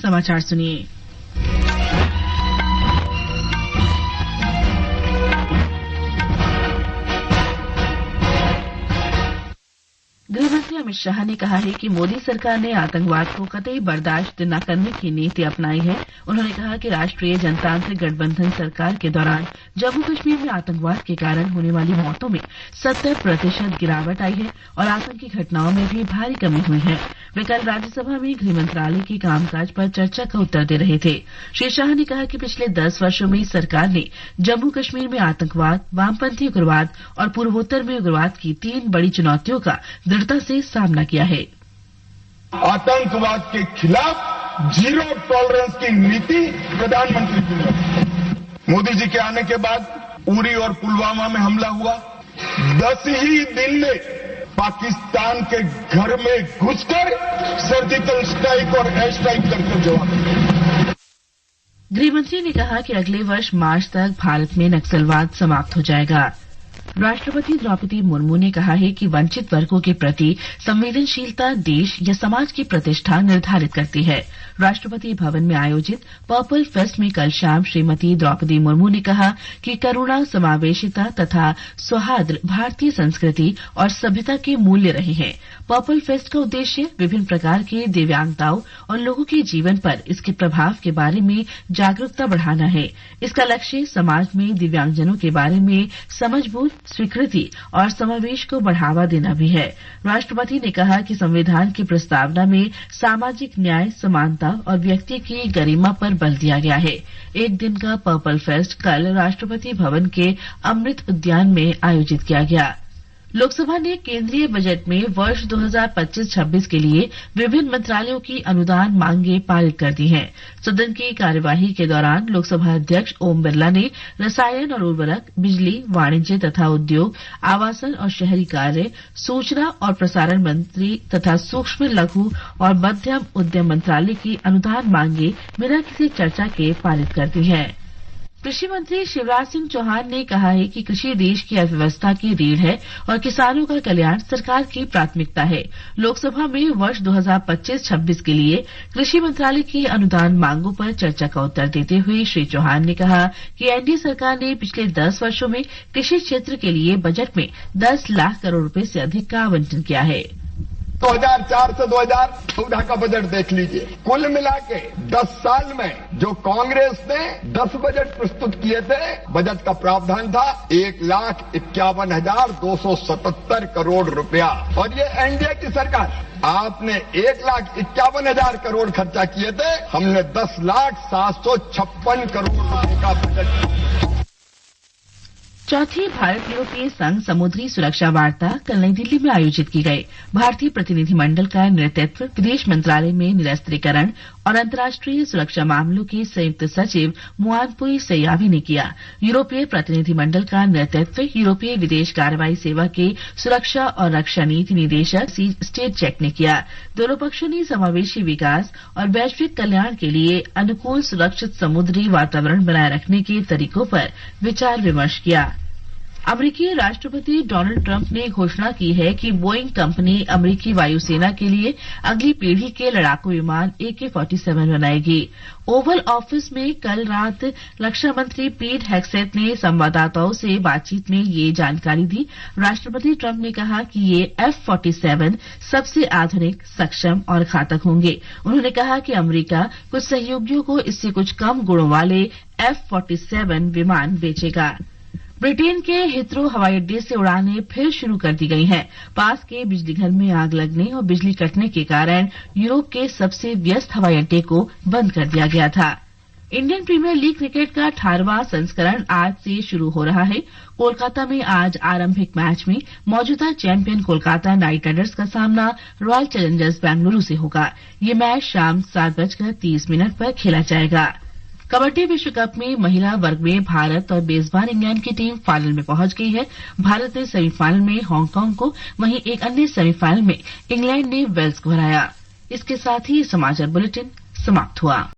समाचार सुनिए। गृहमंत्री अमित शाह ने कहा है कि मोदी सरकार ने आतंकवाद को कतई बर्दाश्त न करने की नीति अपनाई है। उन्होंने कहा कि राष्ट्रीय जनतांत्रिक गठबंधन सरकार के दौरान जम्मू कश्मीर में आतंकवाद के कारण होने वाली मौतों में 70% गिरावट आई है और आतंकी घटनाओं में भी भारी कमी हुई है। वे कल राज्यसभा में गृह मंत्रालय के कामकाज पर चर्चा का उत्तर दे रहे थे। श्री शाह ने कहा कि पिछले 10 वर्षों में सरकार ने जम्मू कश्मीर में आतंकवाद, वामपंथी उग्रवाद और पूर्वोत्तर में उग्रवाद की 3 बड़ी चुनौतियों का दृढ़ता से सामना किया है। आतंकवाद के खिलाफ जीरो टॉलरेंस की नीति प्रधानमंत्री की है। मोदी जी के आने के बाद उरी और पुलवामा में हमला हुआ। 10 ही दिन में पाकिस्तान के घर में घुसकर सर्जिकल स्ट्राइक और एयर स्ट्राइक करके जवाब दिया। गृहमंत्री ने कहा कि अगले वर्ष मार्च तक भारत में नक्सलवाद समाप्त हो जाएगा। राष्ट्रपति द्रौपदी मुर्मू ने कहा है कि वंचित वर्गों के प्रति संवेदनशीलता देश या समाज की प्रतिष्ठा निर्धारित करती है। राष्ट्रपति भवन में आयोजित पर्पल फेस्ट में कल शाम श्रीमती द्रौपदी मुर्मू ने कहा कि करुणा, समावेशिता तथा सौहार्द भारतीय संस्कृति और सभ्यता के मूल्य रहे हैं। पर्पल फेस्ट का उद्देश्य विभिन्न प्रकार के दिव्यांगताओं और लोगों के जीवन पर इसके प्रभाव के बारे में जागरूकता बढ़ाना है। इसका लक्ष्य समाज में दिव्यांगजनों के बारे में समझबूझ, स्वीकृति और समावेश को बढ़ावा देना भी है। राष्ट्रपति ने कहा कि संविधान की प्रस्तावना में सामाजिक न्याय, समानता और व्यक्ति की गरिमा पर बल दिया गया है। एक दिन का पर्पल फेस्ट कल राष्ट्रपति भवन के अमृत उद्यान में आयोजित किया गया। लोकसभा ने केंद्रीय बजट में वर्ष 2025-26 के लिए विभिन्न मंत्रालयों की अनुदान मांगें पारित कर दी हैं। सदन की कार्यवाही के दौरान लोकसभा अध्यक्ष ओम बिरला ने रसायन और उर्वरक, बिजली, वाणिज्य तथा उद्योग, आवासन और शहरी कार्य, सूचना और प्रसारण मंत्री तथा सूक्ष्म, लघु और मध्यम उद्यम मंत्रालय की अनुदान मांगें बिना किसी चर्चा के पारित कर दी हैं। कृषि मंत्री शिवराज सिंह चौहान ने कहा है कि कृषि देश की अर्थव्यवस्था की रीढ़ है और किसानों का कल्याण सरकार की प्राथमिकता है। लोकसभा में वर्ष 2025-26 के लिए कृषि मंत्रालय की अनुदान मांगों पर चर्चा का उत्तर देते हुए श्री चौहान ने कहा कि एनडीए सरकार ने पिछले 10 वर्षों में कृषि क्षेत्र के लिए बजट में 10 लाख करोड़ रुपए से अधिक का आवंटन किया है। 2004 से 2014 का बजट देख लीजिए। कुल मिला के 10 साल में जो कांग्रेस ने 10 बजट प्रस्तुत किए थे, बजट का प्रावधान था 1,51,277 करोड़ रुपया। और ये एनडीए की सरकार, आपने 1,51,000 करोड़ खर्चा किए थे, हमने 10,756 करोड़ रुपए का बजट। चौथी भारत यूरोपीय संघ समुद्री सुरक्षा वार्ता कल नई दिल्ली में आयोजित की गई। भारतीय प्रतिनिधिमंडल का नेतृत्व विदेश मंत्रालय में निरस्त्रीकरण और अंतर्राष्ट्रीय सुरक्षा मामलों के संयुक्त सचिव मुआनपुई सयावी ने किया। यूरोपीय प्रतिनिधिमंडल का नेतृत्व यूरोपीय विदेश कार्रवाई सेवा के सुरक्षा और रक्षा नीति निदेशक स्टेट चेक ने किया। दोनों पक्षों ने समावेशी विकास और वैश्विक कल्याण के लिए अनुकूल सुरक्षित समुद्री वातावरण बनाए रखने के तरीकों पर विचार विमर्श किया। अमेरिकी राष्ट्रपति डोनाल्ड ट्रंप ने घोषणा की है कि बोइंग कंपनी अमेरिकी वायुसेना के लिए अगली पीढ़ी के लड़ाकू विमान AK-47 बनाएगी। ओवल ऑफिस में कल रात रक्षा मंत्री पीट हेग्सेथ ने संवाददाताओं से बातचीत में ये जानकारी दी। राष्ट्रपति ट्रंप ने कहा कि ये F-47 सबसे आधुनिक, सक्षम और घातक होंगे। उन्होंने कहा कि अमेरिका कुछ सहयोगियों को इससे कुछ कम गुणों वाले F-47 विमान बेचेगा। ब्रिटेन के हिथ्रो हवाई अड्डे से उड़ानें फिर शुरू कर दी गई हैं। पास के बिजलीघर में आग लगने और बिजली कटने के कारण यूरोप के सबसे व्यस्त हवाई अड्डे को बंद कर दिया गया था। इंडियन प्रीमियर लीग क्रिकेट का 18वां संस्करण आज से शुरू हो रहा है। कोलकाता में आज आरंभिक मैच में मौजूदा चैंपियन कोलकाता नाइट राइडर्स का सामना रॉयल चैलेंजर्स बेंगलुरु से होगा। ये मैच शाम 7:30 पर खेला जाएगा। कबड्डी विश्व कप में महिला वर्ग में भारत और मेजबान इंग्लैंड की टीम फाइनल में पहुंच गई है। भारत ने सेमीफाइनल में हांगकांग को, वहीं एक अन्य सेमीफाइनल में इंग्लैंड ने वेल्स को हराया। इसके साथ ही समाचार बुलेटिन समाप्त हुआ।